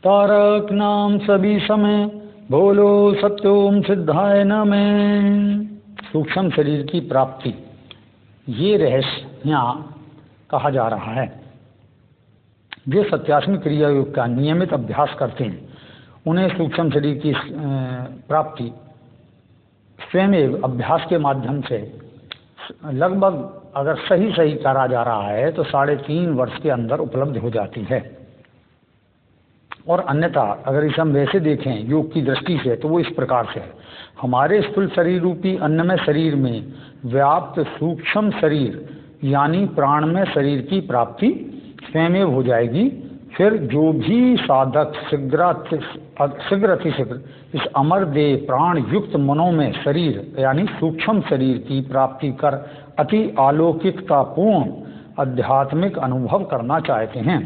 तारक नाम सभी समय, बोलो सत्योम सिद्धाय नमः। सूक्ष्म शरीर की प्राप्ति, ये रहस्य यहाँ कहा जा रहा है। जो सत्यास्मी क्रिया योग का नियमित अभ्यास करते हैं उन्हें सूक्ष्म शरीर की प्राप्ति स्वयं अभ्यास के माध्यम से लगभग अगर सही करा जा रहा है तो 3.5 वर्ष के अंदर उपलब्ध हो जाती है। और अन्यथा अगर इसे हम वैसे देखें योग की दृष्टि से तो वो इस प्रकार से है। हमारे स्थूल शरीर रूपी अन्नमय शरीर में व्याप्त सूक्ष्म शरीर यानी प्राणमय शरीर की प्राप्ति स्वयं हो जाएगी। फिर जो भी साधक शीघ्र अतिशीघ्र इस अमर देह प्राण युक्त मनोमय शरीर यानी सूक्ष्म शरीर की प्राप्ति कर अति अलौकिकतापूर्ण आध्यात्मिक अनुभव करना चाहते हैं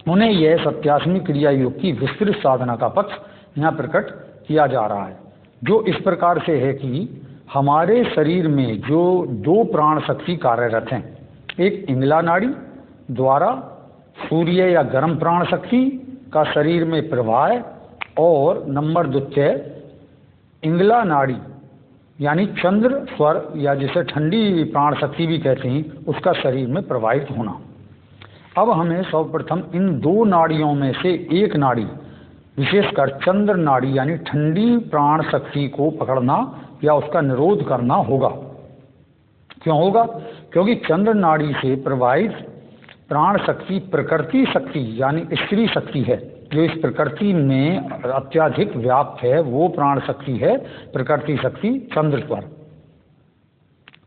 उन्हें यह सत्यास्मी क्रिया योग की विस्तृत साधना का पक्ष यहाँ प्रकट किया जा रहा है, जो इस प्रकार से है कि हमारे शरीर में जो 2 प्राण शक्ति कार्यरत हैं, एक इंगला नाड़ी द्वारा सूर्य या गर्म प्राण शक्ति का शरीर में प्रवाह और नंबर 2 इंगला नाड़ी यानी चंद्र स्वर या जिसे ठंडी प्राण शक्ति भी कहते हैं उसका शरीर में प्रवाहित होना। अब हमें सर्वप्रथम इन 2 नाड़ियों में से एक नाड़ी विशेषकर चंद्र नाड़ी यानी ठंडी प्राण शक्ति को पकड़ना या उसका निरोध करना होगा। क्यों होगा? क्योंकि चंद्र नाड़ी से प्रवाहित प्राण शक्ति प्रकृति शक्ति यानी स्त्री शक्ति है, जो इस प्रकृति में अत्यधिक व्याप्त है। वो प्राण शक्ति है प्रकृति शक्ति चंद्र पर।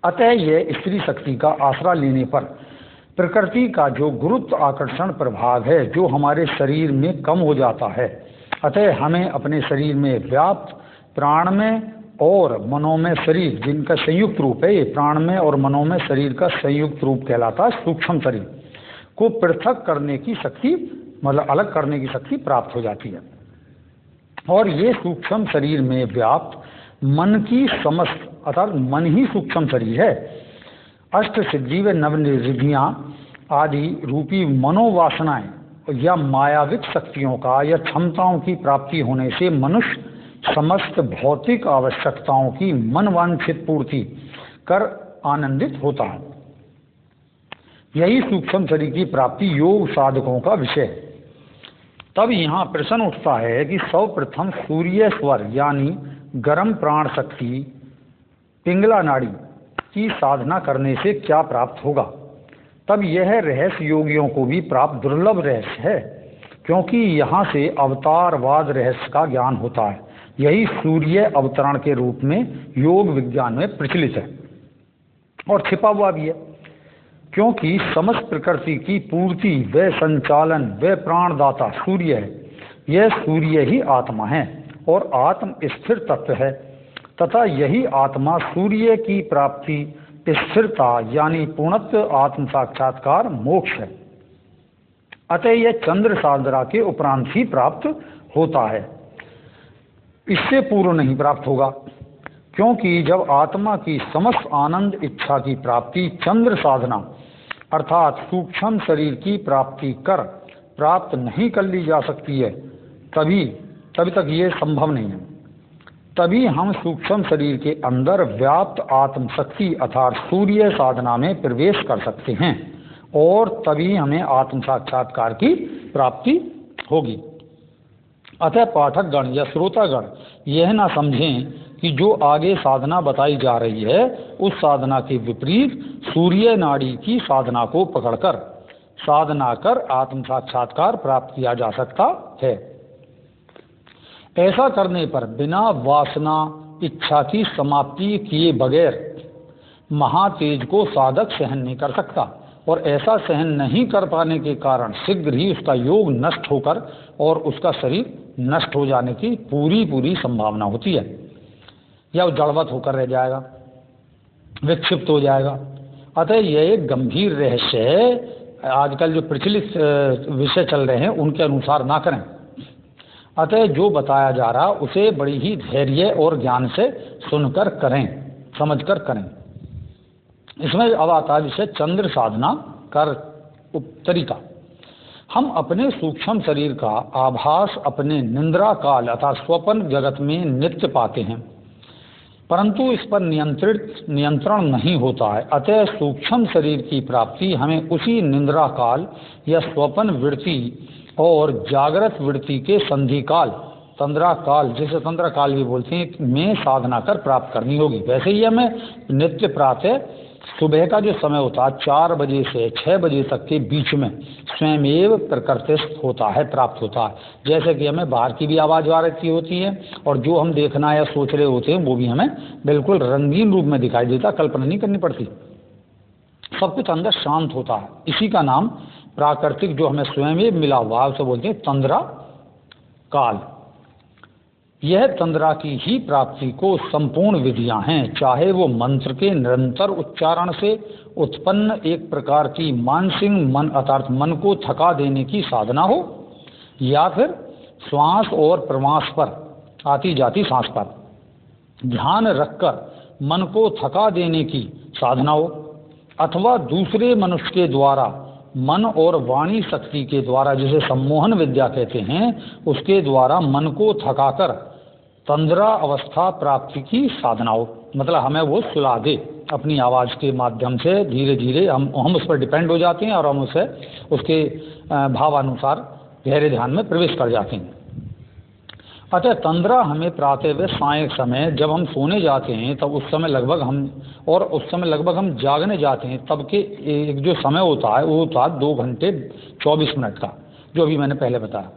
अतः यह स्त्री शक्ति का आसरा लेने पर प्रकृति का जो गुरुत्व आकर्षण प्रभाव है जो हमारे शरीर में कम हो जाता है। अतः हमें अपने शरीर में व्याप्त प्राणमय और मनोमय शरीर जिनका संयुक्त रूप है, ये प्राणमय और मनोमय शरीर का संयुक्त रूप कहलाता है, सूक्ष्म शरीर को पृथक करने की शक्ति मतलब अलग करने की शक्ति प्राप्त हो जाती है। और ये सूक्ष्म शरीर में व्याप्त मन की समस्त अर्थात मन ही सूक्ष्म शरीर है। अष्ट सिद्धि व नवनिधियाँ आदि रूपी मनोवासनाएं या मायाविक शक्तियों का या क्षमताओं की प्राप्ति होने से मनुष्य समस्त भौतिक आवश्यकताओं की मनवांछित पूर्ति कर आनंदित होता है। यही सूक्ष्म शरीर की प्राप्ति योग साधकों का विषय है। तब यहाँ प्रश्न उठता है कि सर्वप्रथम सूर्य स्वर यानी गर्म प्राण शक्ति पिंगला नाड़ी की साधना करने से क्या प्राप्त होगा? तब यह रहस्य योगियों को भी प्राप्त दुर्लभ रहस्य है, क्योंकि यहाँ से अवतारवाद रहस्य का ज्ञान होता है। यही सूर्य अवतरण के रूप में योग विज्ञान में प्रचलित है और छिपा हुआ भी है, क्योंकि समस्त प्रकृति की पूर्ति व संचालन व प्राणदाता सूर्य है। यह सूर्य ही आत्मा है और आत्म स्थिर तत्व है तथा यही आत्मा सूर्य की प्राप्ति स्थिरता यानी पूर्णत्व आत्म साक्षात्कार मोक्ष है। अतः यह चंद्र साधना के उपरांत ही प्राप्त होता है, इससे पूर्व नहीं प्राप्त होगा, क्योंकि जब आत्मा की समस्त आनंद इच्छा की प्राप्ति चंद्र साधना अर्थात सूक्ष्म शरीर की प्राप्ति कर प्राप्त नहीं कर ली जा सकती है, तभी तक ये संभव नहीं है। तभी हम सूक्ष्म शरीर के अंदर व्याप्त आत्म शक्ति अर्थात सूर्य साधना में प्रवेश कर सकते हैं और तभी हमें आत्म साक्षात्कार की प्राप्ति होगी। अतः पाठकगण या श्रोतागण यह ना समझें कि जो आगे साधना बताई जा रही है उस साधना के विपरीत सूर्य नाड़ी की साधना को पकड़कर साधना कर आत्म साक्षात्कार प्राप्त किया जा सकता है। ऐसा करने पर बिना वासना इच्छा की समाप्ति किए बगैर महातेज को साधक सहन नहीं कर सकता और ऐसा सहन नहीं कर पाने के कारण शीघ्र ही उसका योग नष्ट होकर और उसका शरीर नष्ट हो जाने की पूरी संभावना होती है, या वो जड़वत होकर रह जाएगा, विक्षिप्त हो जाएगा। अतः यह एक गंभीर रहस्य है। आजकल जो प्रचलित विषय चल रहे हैं उनके अनुसार ना करें। अतः जो बताया जा रहा उसे बड़ी ही धैर्य और ज्ञान से सुनकर करें, समझकर करें। इसमें अब आता है विषय चंद्र साधना का तरीका। हम अपने सूक्ष्म शरीर का आभास अपने निंद्रा काल अर्थात स्वप्न जगत में नित्य पाते हैं, परंतु इस पर नियंत्रण नहीं होता है। अतः सूक्ष्म शरीर की प्राप्ति हमें उसी निंद्रा काल या स्वप्न वृत्ति और जागृत वृत्ति के संधि काल, तंद्रा काल, जिसे तंद्रा काल भी बोलते हैं, में साधना कर प्राप्त करनी होगी। वैसे ही हमें नित्य प्रातः सुबह का जो समय होता है 4 बजे से 6 बजे तक के बीच में स्वयं एव प्रकृतिस्थ होता है, प्राप्त होता है। जैसे कि हमें बाहर की भी आवाज़ आ रही होती है और जो हम देखना या सोच रहे होते हैं वो भी हमें बिल्कुल रंगीन रूप में दिखाई देता, कल्पना नहीं करनी पड़ती, सब कुछ अंदर शांत होता है। इसी का नाम प्राकृतिक जो हमें स्वयं एव मिला हुआ उसे बोलते हैं तंद्रा काल। यह तंद्रा की ही प्राप्ति को संपूर्ण विधियां हैं, चाहे वो मंत्र के निरंतर उच्चारण से उत्पन्न एक प्रकार की मानसिक मन अर्थात मन को थका देने की साधना हो, या फिर श्वास और प्रवास पर आती जाती सांस पर ध्यान रखकर मन को थका देने की साधना हो, अथवा दूसरे मनुष्य के द्वारा मन और वाणी शक्ति के द्वारा, जिसे सम्मोहन विद्या कहते हैं, उसके द्वारा मन को थकाकर तंद्रा अवस्था प्राप्ति की साधना हो। मतलब हमें वो सुला दे अपनी आवाज़ के माध्यम से, धीरे धीरे हम उस पर डिपेंड हो जाते हैं और हम उसे उसके भावानुसार गहरे ध्यान में प्रवेश कर जाते हैं। अतः तंद्रा हमें प्रातः व सायं समय जब हम सोने जाते हैं तब उस समय लगभग हम जागने जाते हैं, तब के एक जो समय होता है वो होता है 2 घंटे 24 मिनट का, जो अभी मैंने पहले बताया,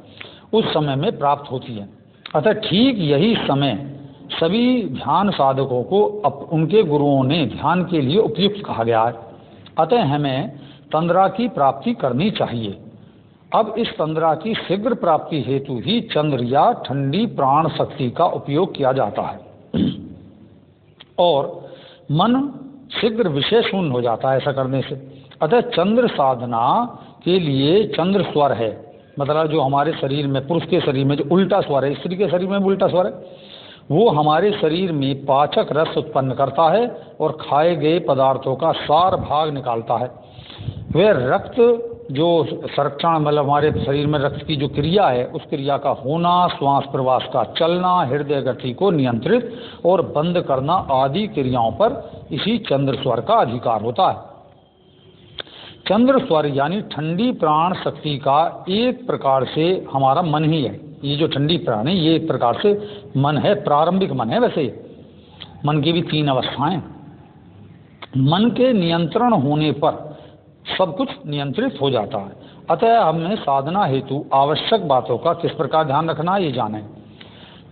उस समय में प्राप्त होती है। अतः ठीक यही समय सभी ध्यान साधकों को उनके गुरुओं ने ध्यान के लिए उपयुक्त कहा गया है। अतः हमें तंद्रा की प्राप्ति करनी चाहिए। अब इस तंद्रा की शीघ्र प्राप्ति हेतु ही चंद्र या ठंडी प्राण शक्ति का उपयोग किया जाता है और मन शीघ्र विषय शून्य हो जाता है ऐसा करने से। अतः चंद्र साधना के लिए चंद्र स्वर है, मतलब जो हमारे शरीर में, पुरुष के शरीर में जो उल्टा स्वर है, स्त्री के शरीर में भी उल्टा स्वर है, वो हमारे शरीर में पाचक रस उत्पन्न करता है और खाए गए पदार्थों का सार भाग निकालता है। वह रक्त जो संरक्षण, मतलब हमारे शरीर में रक्त की जो क्रिया है, उस क्रिया का होना, श्वास प्रवास का चलना, हृदय गति को नियंत्रित और बंद करना आदि क्रियाओं पर इसी चंद्र स्वर का अधिकार होता है। चंद्र स्वर यानी ठंडी प्राण शक्ति का एक प्रकार से हमारा मन ही है। ये जो ठंडी प्राण है ये एक प्रकार से मन है, प्रारंभिक मन है। वैसे मन की भी 3 अवस्थाएं। मन के नियंत्रण होने पर सब कुछ नियंत्रित हो जाता है। अतः हमें साधना हेतु आवश्यक बातों का किस प्रकार ध्यान रखना है ये जानें।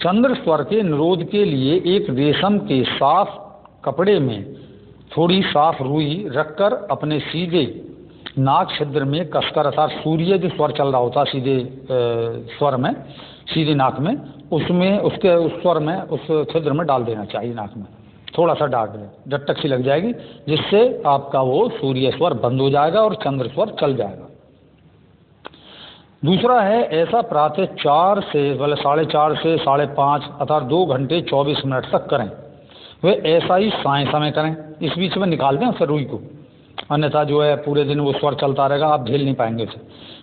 चंद्र स्वर के निरोध के लिए एक रेशम के साफ कपड़े में थोड़ी साफ रुई रखकर अपने सीधे नाक छिद्र में कसकर, अर्थात सूर्य जो स्वर चल रहा होता सीधे स्वर में, सीधे नाक में, उसमें उसके उस स्वर में उस छिद्र में डाल देना चाहिए। नाक में थोड़ा सा डाल दे, झटक सी लग जाएगी, जिससे आपका वो सूर्य स्वर बंद हो जाएगा और चंद्र स्वर चल जाएगा। दूसरा है ऐसा प्रातः 4 से 4:30 से 5:30 अर्थात 2 घंटे 24 मिनट तक करें। वे ऐसा ही साय समय करें, इस बीच में निकाल दें उसे रुई को, अन्यथा जो है पूरे दिन वो स्वर चलता रहेगा, आप झेल नहीं पाएंगे उसे।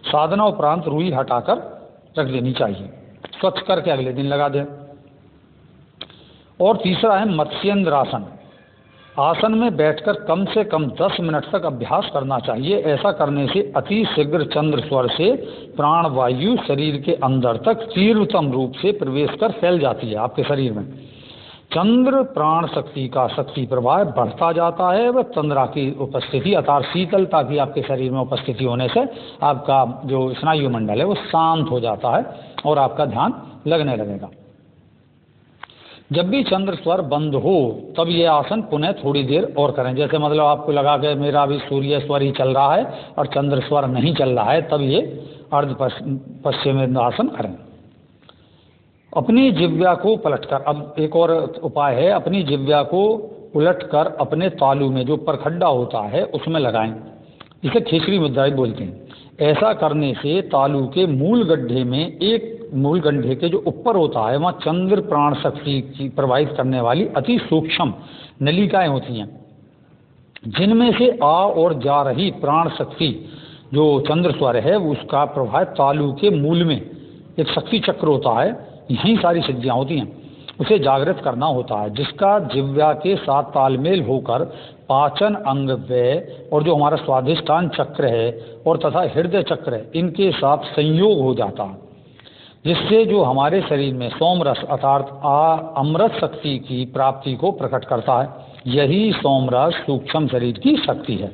साधना उपरांत रुई हटाकर रख देनी चाहिए, स्वच्छ करके अगले दिन लगा दें। और तीसरा है मत्स्येंद्र आसन। आसन में बैठकर कम से कम 10 मिनट तक अभ्यास करना चाहिए। ऐसा करने से अति शीघ्र चंद्र स्वर से प्राण वायु शरीर के अंदर तक तीव्रतम रूप से प्रवेश कर फैल जाती है आपके शरीर में। चंद्र प्राण शक्ति का शक्ति प्रवाह बढ़ता जाता है। वह तंद्रा की उपस्थिति अर्थात शीतलता की आपके शरीर में उपस्थिति होने से आपका जो स्नायु मंडल है वो शांत हो जाता है और आपका ध्यान लगने लगेगा। जब भी चंद्र स्वर बंद हो तब ये आसन पुनः थोड़ी देर और करें। जैसे मतलब आपको लगा कि मेरा अभी सूर्य स्वर ही चल रहा है और चंद्र स्वर नहीं चल रहा है, तब ये अर्ध पश्चिम आसन करें। अपनी जिह्वा को पलटकर, अब एक और उपाय है, अपनी जिह्वा को उलटकर अपने तालू में जो ऊपर खड्डा होता है उसमें लगाएं। इसे खिचड़ी मुद्रा बोलते हैं। ऐसा करने से तालू के मूल गड्ढे में, एक मूल गड्ढे के जो ऊपर होता है वहाँ चंद्र प्राण शक्ति की प्रवाहित करने वाली अति सूक्ष्म नलिकाएं होती हैं, जिनमें से आ और जा रही प्राण शक्ति जो चंद्र स्वर है उसका प्रभाव तालु के मूल में एक शक्ति चक्र होता है, यहीं सारी सिद्धियाँ होती हैं। उसे जागृत करना होता है, जिसका जिह्वा के साथ तालमेल होकर पाचन अंग व्यय और जो हमारा स्वाधिष्ठान चक्र है और तथा हृदय चक्र है, इनके साथ संयोग हो जाता है, जिससे जो हमारे शरीर में सोमरस अर्थात अमृत शक्ति की प्राप्ति को प्रकट करता है। यही सोमरस सूक्ष्म शरीर की शक्ति है।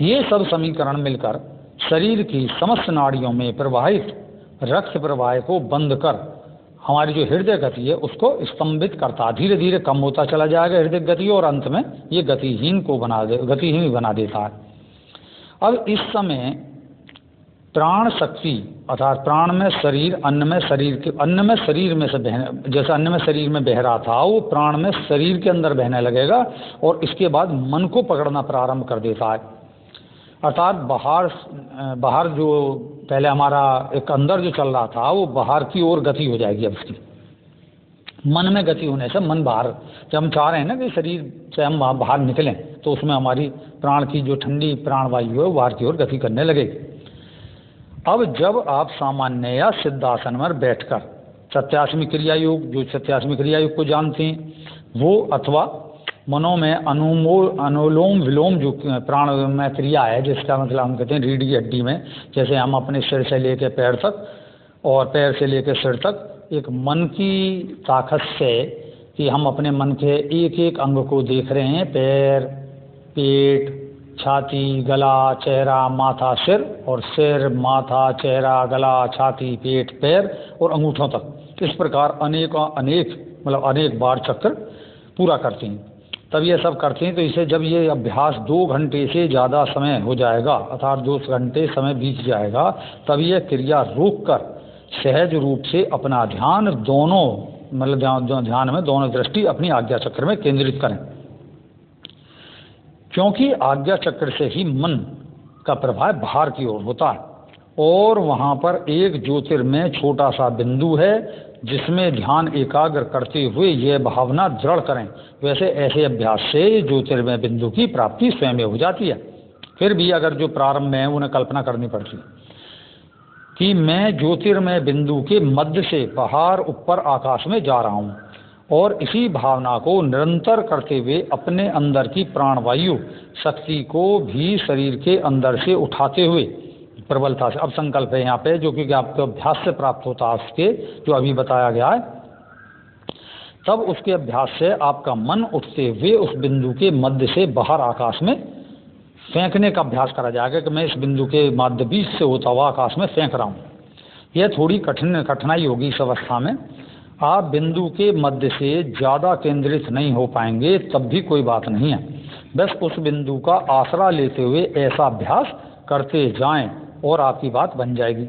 ये सब समीकरण मिलकर शरीर की समस्त नाड़ियों में प्रवाहित रक्त प्रवाह को बंद कर हमारी जो हृदय गति है उसको स्तंभित करता, धीरे धीरे कम होता चला जाएगा हृदय गति, और अंत में ये गतिहीन बना देता है। अब इस समय प्राण शक्ति अर्थात प्राण में शरीर, अन्न में शरीर में से बहने, जैसे अन्न में शरीर में बह रहा था वो प्राण में शरीर के अंदर बहने लगेगा और इसके बाद मन को पकड़ना प्रारंभ कर देता है। अर्थात बाहर जो पहले हमारा एक अंदर जो चल रहा था वो बाहर की ओर गति हो जाएगी। अब इसकी मन में गति होने से मन बाहर, जब हम चाह रहे हैं ना कि शरीर से हम बाहर निकलें तो उसमें हमारी प्राण की जो ठंडी प्राणवायु है वो बाहर की ओर गति करने लगेगी। अब जब आप सामान्य या सिद्धासन में बैठकर सत्यास्मी क्रिया योग, जो सत्यास्मी क्रिया योग को जानते हैं वो, अथवा मनो में अनुलोम विलोम जो प्राण में क्रिया है, जिसका मतलब हम कहते हैं रीढ़ की हड्डी में, जैसे हम अपने सिर से लेकर पैर तक और पैर से लेकर सिर तक एक मन की ताकत से कि हम अपने मन के एक एक अंग को देख रहे हैं, पैर, पेट, छाती, गला, चेहरा, माथा, सिर, और सिर, माथा, चेहरा, गला, छाती, पेट, पैर और अंगूठों तक। इस प्रकार अनेक बार चक्र पूरा करते हैं। तब ये सब करते हैं तो इसे जब ये अभ्यास 2 घंटे से ज़्यादा समय हो जाएगा अर्थात 2 घंटे समय बीत जाएगा, तब ये क्रिया रोक कर सहज रूप से अपना ध्यान ध्यान में दोनों दृष्टि अपनी आज्ञा चक्र में केंद्रित करें, क्योंकि आज्ञा चक्र से ही मन का प्रभाव बाहर की ओर होता है और वहाँ पर एक ज्योतिर्मय छोटा सा बिंदु है जिसमें ध्यान एकाग्र करते हुए यह भावना दृढ़ करें। वैसे ऐसे अभ्यास से ज्योतिर्मय बिंदु की प्राप्ति स्वयं हो जाती है। फिर भी अगर जो प्रारंभ में है उन्हें कल्पना करनी पड़ती है कि मैं ज्योतिर्मय बिंदु के मध्य से बाहर ऊपर आकाश में जा रहा हूँ, और इसी भावना को निरंतर करते हुए अपने अंदर की प्राणवायु शक्ति को भी शरीर के अंदर से उठाते हुए प्रबलता से, अब संकल्प है यहाँ पे जो कि आपको अभ्यास से प्राप्त होता है, उसके जो अभी बताया गया है, तब उसके अभ्यास से आपका मन उठते हुए उस बिंदु के मध्य से बाहर आकाश में फेंकने का अभ्यास करा जाएगा कि मैं इस बिंदु के मध्य बीच से होता हुआ आकाश में फेंक रहा हूँ। यह थोड़ी कठिनाई होगी इस अवस्था में। आप बिंदु के मध्य से ज़्यादा केंद्रित नहीं हो पाएंगे, तब भी कोई बात नहीं है, बस उस बिंदु का आसरा लेते हुए ऐसा अभ्यास करते जाएं और आपकी बात बन जाएगी।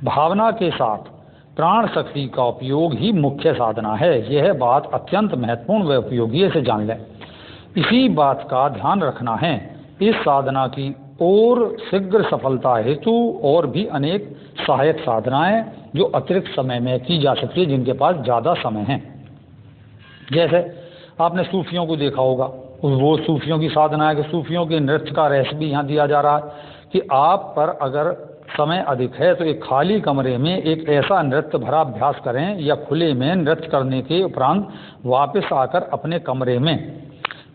भावना के साथ प्राण शक्ति का उपयोग ही मुख्य साधना है। यह बात अत्यंत महत्वपूर्ण व उपयोगी है, इसे जान लें। इसी बात का ध्यान रखना है। इस साधना की और शीघ्र सफलता हेतु और भी अनेक सहायक साधनाएं जो अतिरिक्त समय में की जा सकती है, जिनके पास ज़्यादा समय है। जैसे आपने सूफियों को देखा होगा, वो सूफियों की साधना है कि सूफियों के नृत्य का रहस्य भी यहाँ दिया जा रहा है कि आप पर अगर समय अधिक है तो एक खाली कमरे में एक ऐसा नृत्य भरा अभ्यास करें या खुले में नृत्य करने के उपरांत वापस आकर अपने कमरे में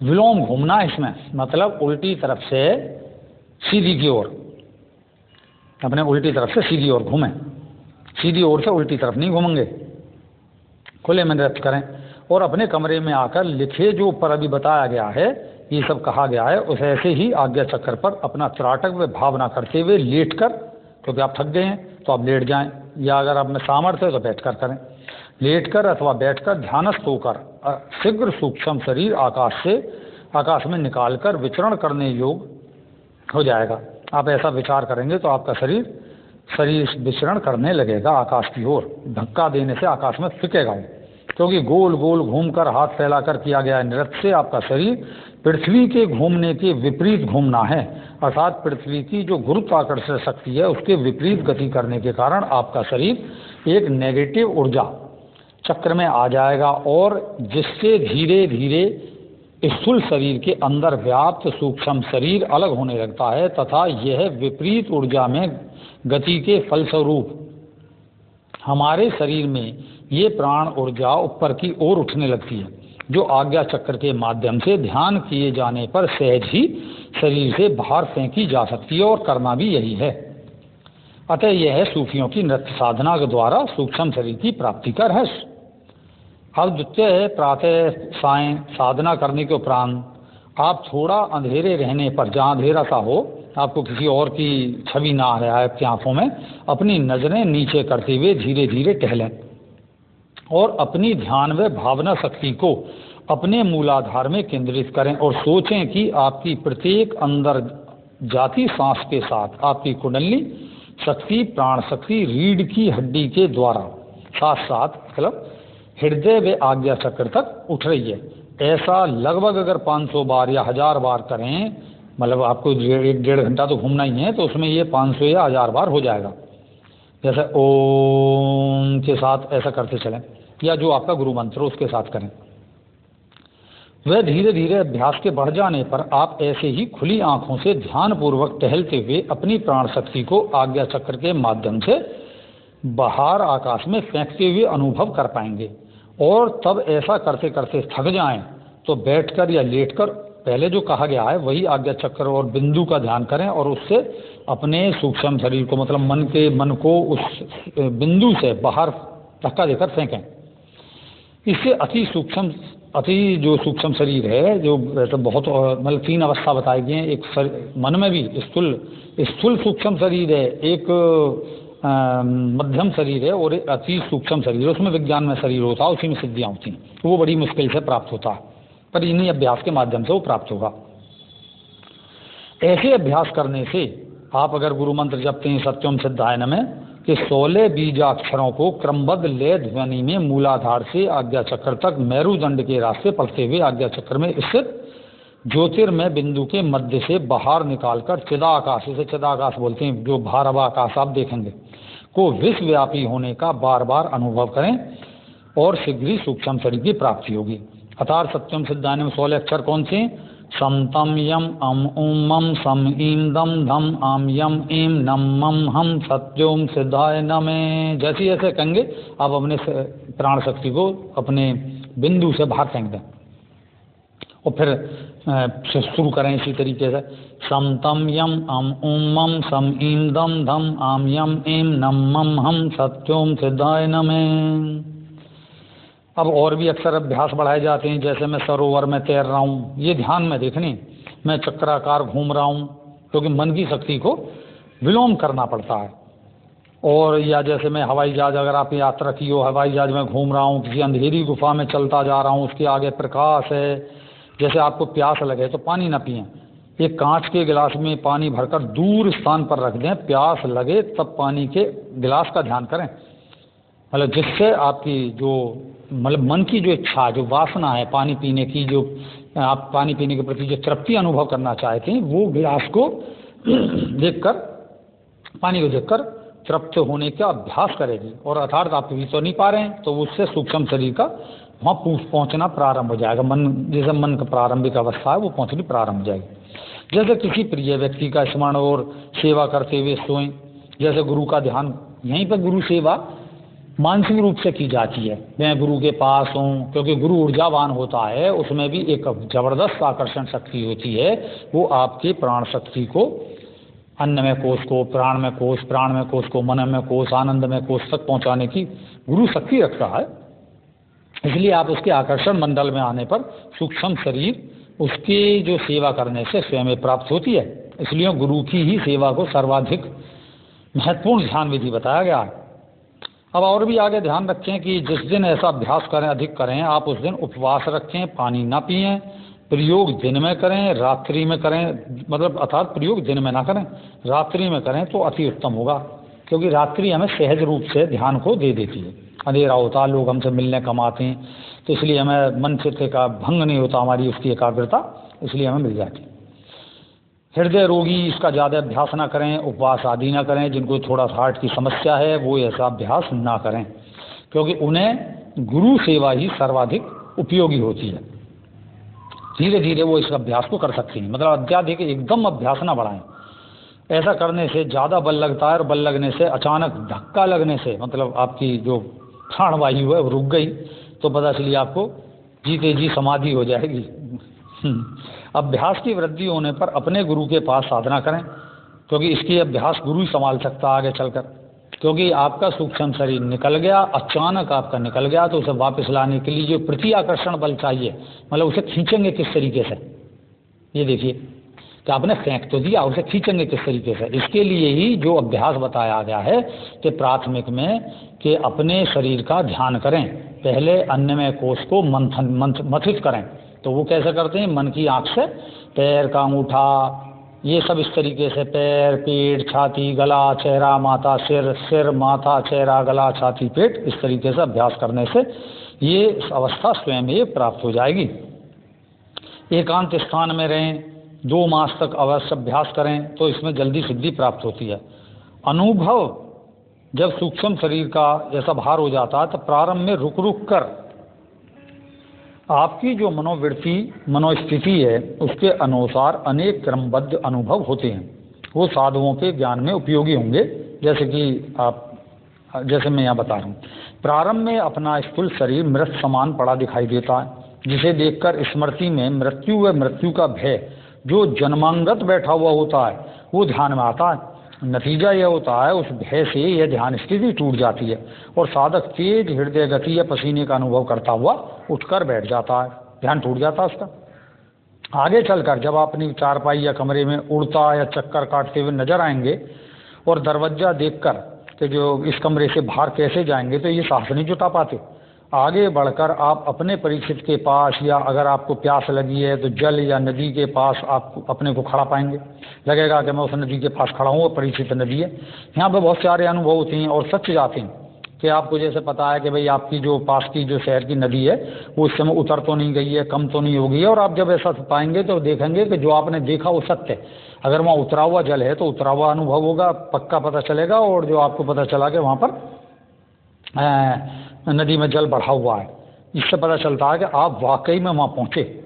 विलोम घूमना, इसमें मतलब उल्टी तरफ से सीधी की ओर, अपने उल्टी तरफ से सीधी ओर घूमें, सीधी ओर से उल्टी तरफ नहीं घूमेंगे, खुले में नृत्य करें और अपने कमरे में आकर लिखे जो ऊपर अभी बताया गया है, ये सब कहा गया है, उस ऐसे ही आज्ञा चक्र पर अपना त्राटक व भावना करते हुए लेट कर, क्योंकि आप थक गए हैं तो आप लेट जाएं, या अगर आप में सामर्थ्य है तो बैठ कर करें, लेट कर अथवा बैठ कर ध्यानस्थ होकर शीघ्र सूक्ष्म शरीर आकाश में निकाल कर विचरण करने योग हो जाएगा। आप ऐसा विचार करेंगे तो आपका शरीर विचरण करने लगेगा आकाश की ओर, धक्का देने से आकाश में फिकेगा, क्योंकि गोल गोल घूमकर हाथ फैलाकर किया गया नृत्य से आपका शरीर पृथ्वी के घूमने के विपरीत घूमना है, अर्थात पृथ्वी की जो गुरुत्वाकर्षण शक्ति है उसके विपरीत गति करने के कारण आपका शरीर एक नेगेटिव ऊर्जा चक्र में आ जाएगा, और जिससे धीरे धीरे स्थूल शरीर के अंदर व्याप्त सूक्ष्म शरीर अलग होने लगता है तथा यह विपरीत ऊर्जा में गति के फलस्वरूप हमारे शरीर में ये प्राण ऊर्जा ऊपर की ओर उठने लगती है, जो आज्ञा चक्र के माध्यम से ध्यान किए जाने पर सहज ही शरीर से बाहर फेंकी जा सकती है, और करना भी यही है। अतः यह है सूफियों की नृत्य साधना के द्वारा सूक्ष्म शरीर की प्राप्ति का रहस्य। अब द्वितीय है, प्रातः सायं साधना करने के उपरांत आप थोड़ा अंधेरे रहने पर, जहाँ अंधेरा सा हो, आपको किसी और की छवि ना आ रहा है आपकी आंखों में, अपनी नजरें नीचे करते हुए धीरे धीरे टहलें और अपनी ध्यान व भावना शक्ति को अपने मूलाधार में केंद्रित करें और सोचें कि आपकी प्रत्येक अंदर जाती सांस के साथ आपकी कुंडली शक्ति, प्राण शक्ति रीढ़ की हड्डी के द्वारा साथ साथ मतलब हृदय व आज्ञा चक्र तक उठ रही है। ऐसा लगभग अगर 500 बार या 1000 बार करें, मतलब आपको 1-1.5 घंटा तो घूमना ही है, तो उसमें ये 500 या 1000 बार हो जाएगा। जैसे ओम के साथ ऐसा करते चलें, या जो आपका गुरु मंत्र उसके साथ करें। वह धीरे धीरे अभ्यास के बढ़ जाने पर आप ऐसे ही खुली आंखों से ध्यानपूर्वक टहलते हुए अपनी प्राण शक्ति को आज्ञा चक्र के माध्यम से बाहर आकाश में फेंकते हुए अनुभव कर पाएंगे। और तब ऐसा करते करते थक जाएं तो बैठकर या लेटकर पहले जो कहा गया है वही आज्ञा चक्र और बिंदु का ध्यान करें और उससे अपने सूक्ष्म शरीर को, मतलब मन को उस बिंदु से बाहर धक्का देकर फेंकें। इससे अति जो सूक्ष्म शरीर है, जो तो बहुत मतलब 3 अवस्था बताई गई हैं। एक मन में भी स्थूल सूक्ष्म शरीर है, एक मध्यम शरीर है और एक अति सूक्ष्म शरीर है। उसमें विज्ञान में शरीर होता है, उसी में सिद्धियाँ होती हैं, तो वो बड़ी मुश्किल से प्राप्त होता है, पर इन्हीं अभ्यास के माध्यम से वो प्राप्त होगा। ऐसे अभ्यास करने से आप अगर गुरु मंत्र जपते हैं सत्यम सिद्धाय नमः कि 16 बीजाक्षरों को क्रमबद्ध लय ध्वनि में मूलाधार से आज्ञा चक्र तक मेरुदंड के रास्ते पढ़ते हुए आज्ञा चक्र में स्थित ज्योतिर्मय बिंदु के मध्य से बाहर निकालकर चिदाकाश, इसे चिदाकाश बोलते हैं, जो भारव आकाश आप देखेंगे, को विश्वव्यापी होने का बार बार अनुभव करें और शीघ्र ही सूक्ष्म शरीर की प्राप्ति होगी। अर्थात सत्यम सिद्धाय में 16 अक्षर कौन से? सम तम यम अम उम मम सम ईम दम धम आम यम एम नम मम हम सत्योम सिद्धाय नमः। जैसे जैसे कहेंगे आप अपने प्राण शक्ति को अपने बिंदु से बाहर फेंक दें और फिर शुरू करें इसी तरीके से, सम तम यम अम उम मम सम ईम दम धम आम यम एम नम मम हम सत्योम सिद्धाय नमः। अब और भी अक्सर अभ्यास बढ़ाए जाते हैं, जैसे मैं सरोवर में तैर रहा हूँ, ये ध्यान में देखने, मैं चक्राकार घूम रहा हूँ, क्योंकि मन की शक्ति को विलोम करना पड़ता है। और या जैसे मैं हवाई जहाज, अगर आप यात्रा की हो, हवाई जहाज में घूम रहा हूँ, किसी अंधेरी गुफा में चलता जा रहा हूँ, उसके आगे प्रकाश है, जैसे आपको प्यास लगे तो पानी ना पिएं, एक कांच के गिलास में पानी भरकर दूर स्थान पर रख दें, प्यास लगे तब पानी के गिलास का ध्यान करें, मतलब जिससे आपकी जो मतलब मन की जो इच्छा, जो वासना है पानी पीने की, जो आप पानी पीने के प्रति जो तृप्ति अनुभव करना चाहते हैं, वो गिलास को देखकर, पानी को देखकर तृप्त होने का अभ्यास करेगी। और अर्थात आप पी तो नहीं पा रहे हैं तो उससे सूक्ष्म शरीर का वहाँ पहुँचना प्रारंभ हो जाएगा। मन, जैसे मन का प्रारंभिक अवस्था है वो पहुँचनी प्रारंभ हो जाएगी। जैसे किसी प्रिय व्यक्ति का स्मरण और सेवा करते हुए सोएं, जैसे गुरु का ध्यान, यहीं पर गुरु सेवा मानसिक रूप से की जाती है, मैं गुरु के पास हूँ, क्योंकि गुरु ऊर्जावान होता है, उसमें भी एक जबरदस्त आकर्षण शक्ति होती है, वो आपके प्राण शक्ति को अन्नमय कोश को, प्राणमय कोश, प्राणमय कोश को मनमय कोश, आनंदमय कोश तक पहुँचाने की गुरु शक्ति रखता है। इसलिए आप उसके आकर्षण मंडल में आने पर सूक्ष्म शरीर उसकी जो सेवा करने से स्वयं प्राप्त होती है। इसलिए गुरु की ही सेवा को सर्वाधिक महत्वपूर्ण ध्यान विधि बताया गया है। अब और भी आगे ध्यान रखें कि जिस दिन ऐसा अभ्यास करें, अधिक करें, आप उस दिन उपवास रखें, पानी ना पिएं, प्रयोग दिन में करें, रात्रि में करें, मतलब अर्थात प्रयोग दिन में ना करें, रात्रि में करें तो अति उत्तम होगा, क्योंकि रात्रि हमें सहज रूप से ध्यान को दे देती है। अंधेरा होता, लोग हमसे मिलने कम आते हैं, तो इसलिए हमें मन चित्त का भंग नहीं होता, हमारी उसकी एकाग्रता, इसलिए हमें मिल जाती है। हृदय रोगी इसका ज़्यादा अभ्यास ना करें, उपवास आदि ना करें, जिनको थोड़ा हार्ट की समस्या है वो ऐसा अभ्यास ना करें, क्योंकि उन्हें गुरु सेवा ही सर्वाधिक उपयोगी होती है। धीरे धीरे वो इस अभ्यास को कर सकती हैं। मतलब अत्याधिक एकदम अभ्यास ना बढ़ाएं। ऐसा करने से ज़्यादा बल लगता है और बल लगने से अचानक धक्का लगने से मतलब आपकी जो प्राणवायु है वो रुक गई तो पता चलिए आपको जीते जी समाधि हो जाएगी। अभ्यास की वृद्धि होने पर अपने गुरु के पास साधना करें, क्योंकि इसकी अभ्यास गुरु ही संभाल सकता है आगे चलकर। क्योंकि आपका सूक्ष्म शरीर निकल गया, अचानक आपका निकल गया, तो उसे वापस लाने के लिए जो प्रति आकर्षण बल चाहिए, मतलब उसे खींचेंगे किस तरीके से, ये देखिए कि आपने फेंक तो दिया, उसे खींचेंगे किस तरीके से। इसके लिए ही जो अभ्यास बताया गया है कि प्राथमिक में कि अपने शरीर का ध्यान करें, पहले अन्नमय कोश को मथित करें। तो वो कैसे करते हैं? मन की आँख से पैर का अंगूठा, ये सब इस तरीके से पैर, पेट, छाती, गला, चेहरा, माथा, सिर, सिर, माथा, चेहरा, गला, छाती, पेट, इस तरीके से अभ्यास करने से ये अवस्था स्वयं ही प्राप्त हो जाएगी। एकांत स्थान में रहें, 2 मास तक अवश्य अभ्यास करें तो इसमें जल्दी सिद्धि प्राप्त होती है। अनुभव जब सूक्ष्म शरीर का जैसा भार हो जाता है तो प्रारंभ में रुक रुक कर आपकी जो मनोवृत्ति मनोस्थिति है उसके अनुसार अनेक क्रमबद्ध अनुभव होते हैं। वो साधुओं के ज्ञान में उपयोगी होंगे, जैसे मैं यहाँ बता रहा हूँ। प्रारंभ में अपना स्थूल शरीर मृत समान पड़ा दिखाई देता है, जिसे देखकर स्मृति में मृत्यु व मृत्यु का भय जो जन्मांगत बैठा हुआ होता है वो ध्यान में आता है। नतीजा यह होता है उस भय से यह ध्यान स्थिति टूट जाती है और साधक तेज हृदय गति या पसीने का अनुभव करता हुआ उठकर बैठ जाता है, ध्यान टूट जाता है उसका। आगे चलकर जब आप अपनी चारपाई या कमरे में उड़ता या चक्कर काटते हुए नजर आएंगे और दरवाजा देखकर कि जो इस कमरे से बाहर कैसे जाएंगे, तो ये साहस नहीं जुटा पाते। आगे बढ़कर आप अपने परीक्षित के पास या अगर आपको प्यास लगी है तो जल या नदी के पास आप अपने को खड़ा पाएंगे, लगेगा कि मैं उस नदी के पास खड़ा हूँ और परीक्षित नदी है। यहाँ पे बहुत सारे अनुभव होते हैं और सच जाते हैं कि आपको जैसे पता है कि भाई आपकी जो पास की जो शहर की नदी है वो इस समय उतर तो नहीं गई है, कम तो नहीं हो गई है, और आप जब ऐसा पाएंगे तो देखेंगे कि जो आपने देखा वो सत्य है। अगर वहाँ उतरा हुआ जल है तो उतरा हुआ अनुभव होगा, पक्का पता चलेगा, और जो आपको पता चला कि वहाँ पर नदी में जल बढ़ा हुआ है, इससे पता चलता है कि आप वाकई में वहाँ पहुँचे।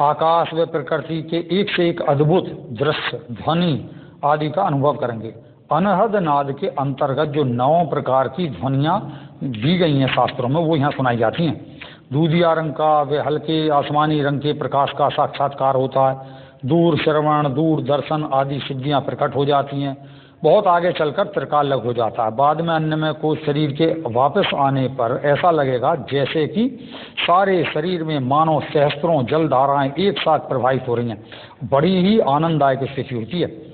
आकाश व प्रकृति के एक से एक अद्भुत दृश्य, ध्वनि आदि का अनुभव करेंगे। अनहद नाद के अंतर्गत जो 9 प्रकार की ध्वनियाँ दी गई हैं शास्त्रों में वो यहाँ सुनाई जाती हैं। दूधिया रंग का व हल्के आसमानी रंग के प्रकाश का साक्षात्कार होता है। दूर श्रवण, दूर दर्शन आदि सिद्धियाँ प्रकट हो जाती हैं। बहुत आगे चलकर त्रिकालक हो जाता है। बाद में अन्नमय कोश शरीर के वापस आने पर ऐसा लगेगा जैसे कि सारे शरीर में मानो सहस्त्रों जलधाराएं एक साथ प्रवाहित हो रही हैं। बड़ी ही आनंददायक स्थिति होती है।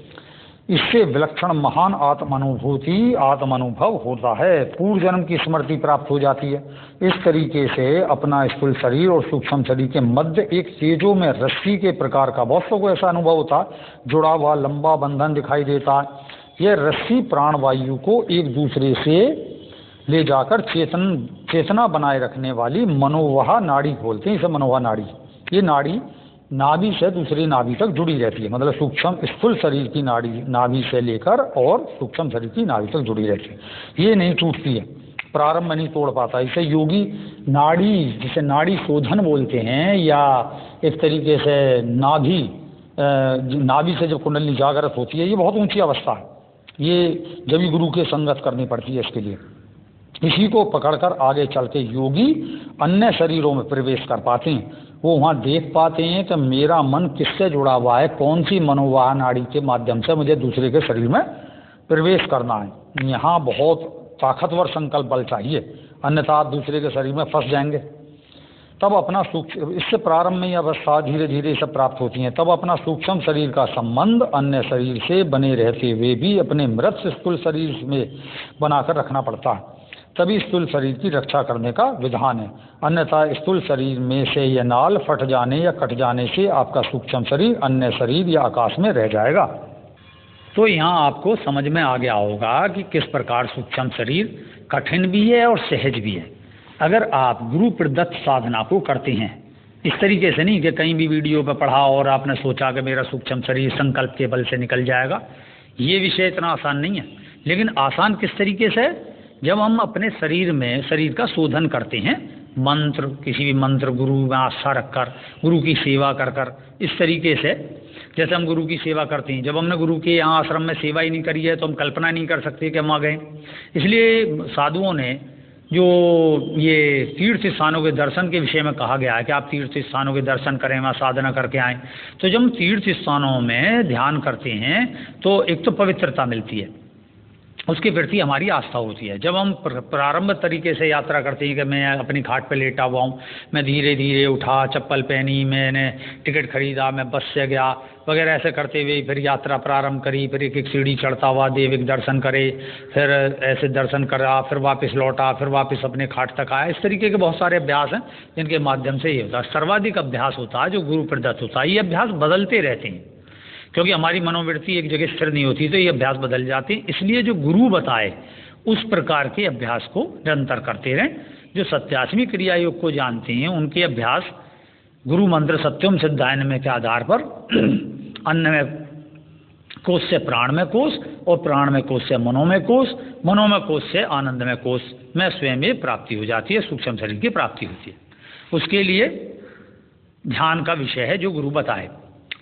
इससे विलक्षण महान आत्मानुभव होता है। पूर्व जन्म की स्मृति प्राप्त हो जाती है। इस तरीके से अपना स्थूल शरीर और सूक्ष्म शरीर के मध्य एक तेजो में रस्सी के प्रकार का बहुत को ऐसा अनुभव होता है, जुड़ा हुआ लंबा बंधन दिखाई देता है। यह रस्सी प्राणवायु को एक दूसरे से ले जाकर चेतना बनाए रखने वाली मनोवाह नाड़ी बोलते हैं। इसे मनोवाह नाड़ी, ये नाड़ी नाभि से दूसरी नाभि तक जुड़ी रहती है। मतलब सूक्ष्म स्थूल शरीर की नाड़ी नाभि से लेकर और सूक्ष्म शरीर की नाभि तक जुड़ी रहती है। ये नहीं टूटती है, प्रारंभ में नहीं तोड़ पाता। इसे योगी नाड़ी, जिसे नाड़ी शोधन बोलते हैं, या एक तरीके से नाभि से जब कुंडली जागृत होती है, ये बहुत ऊंची अवस्था है। ये जब गुरु के संगत करनी पड़ती है इसके लिए। इसी को पकड़कर आगे चल के योगी अन्य शरीरों में प्रवेश कर पाते हैं। वो वहाँ देख पाते हैं कि मेरा मन किससे जुड़ा हुआ है, कौन सी मनोवाह नाड़ी के माध्यम से मुझे दूसरे के शरीर में प्रवेश करना है। यहाँ बहुत ताकतवर संकल्प बल चाहिए, अन्यथा आप दूसरे के शरीर में फंस जाएंगे। तब अपना सूक्ष्म, इससे प्रारंभ में यह अवस्था धीरे धीरे सब प्राप्त होती हैं। तब अपना सूक्ष्म शरीर का संबंध अन्य शरीर से बने रहते हुए भी अपने मृत स्थूल शरीर में बनाकर रखना पड़ता है। तभी स्थूल शरीर की रक्षा करने का विधान है। अन्यथा स्थूल शरीर में से यह नाल फट जाने या कट जाने से आपका सूक्ष्म शरीर अन्य शरीर या आकाश में रह जाएगा। तो यहाँ आपको समझ में आ गया होगा कि किस प्रकार सूक्ष्म शरीर कठिन भी है और सहज भी है। अगर आप गुरु प्रदत्त साधना को करते हैं, इस तरीके से नहीं कि कहीं भी वीडियो पर पढ़ा और आपने सोचा कि मेरा सूक्ष्म शरीर संकल्प के बल से निकल जाएगा, ये विषय इतना आसान नहीं है। लेकिन आसान किस तरीके से, जब हम अपने शरीर में शरीर का शोधन करते हैं, मंत्र, किसी भी मंत्र, गुरु में आस्था रखकर, गुरु की सेवा कर कर, इस तरीके से जैसे हम गुरु की सेवा करते हैं। जब हमने गुरु के यहाँ आश्रम में सेवा ही नहीं करी है तो हम कल्पना नहीं कर सकते कि हम आ गए। इसलिए साधुओं ने जो ये तीर्थ स्थानों के दर्शन के विषय में कहा गया है कि आप तीर्थ स्थानों के दर्शन करें, वहाँ साधना करके आएँ। तो जब हम तीर्थ स्थानों में ध्यान करते हैं तो एक तो पवित्रता मिलती है, उसके प्रति हमारी आस्था होती है। जब हम प्रारंभ तरीके से यात्रा करते हैं कि मैं अपनी घाट पे लेटा हुआ हूँ, मैं धीरे धीरे उठा, चप्पल पहनी, मैंने टिकट खरीदा, मैं बस से गया वगैरह, ऐसे करते हुए फिर यात्रा प्रारंभ करी, फिर एक एक सीढ़ी चढ़ता हुआ देविक दर्शन करे, फिर ऐसे दर्शन करा, फिर वापस लौटा, फिर वापस अपने घाट तक आया। इस तरीके के बहुत सारे अभ्यास हैं जिनके माध्यम से ये होता है। सर्वाधिक अभ्यास होता है जो गुरु प्रदत्त होता है। ये अभ्यास बदलते रहते हैं क्योंकि हमारी मनोवृत्ति एक जगह स्थिर नहीं होती, तो ये अभ्यास बदल जाते हैं। इसलिए जो गुरु बताए उस प्रकार के अभ्यास को निरंतर करते रहें। जो सत्यात्मी क्रिया योग को जानते हैं उनके अभ्यास गुरु मंत्र सत्यम सिद्धायनमय के आधार पर अन्नमय कोश से प्राणमय कोश और प्राणमय कोश से मनोमय कोश, मनोमय कोश से आनंदमय कोश में स्वयं में प्राप्ति हो जाती है, सूक्ष्म शरीर की प्राप्ति होती है। उसके लिए ध्यान का विषय है जो गुरु बताए।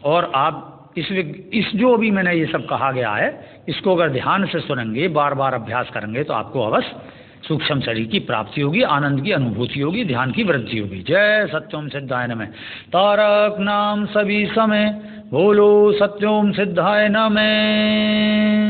और आप इस जो अभी मैंने ये सब कहा गया है, इसको अगर ध्यान से सुनेंगे, बार बार अभ्यास करेंगे तो आपको अवश्य सूक्ष्म शरीर की प्राप्ति होगी, आनंद की अनुभूति होगी, ध्यान की वृद्धि होगी। जय सत्यम सिद्धाय नमः। तारक नाम सभी समय, बोलो सत्यम सिद्धाय नमः।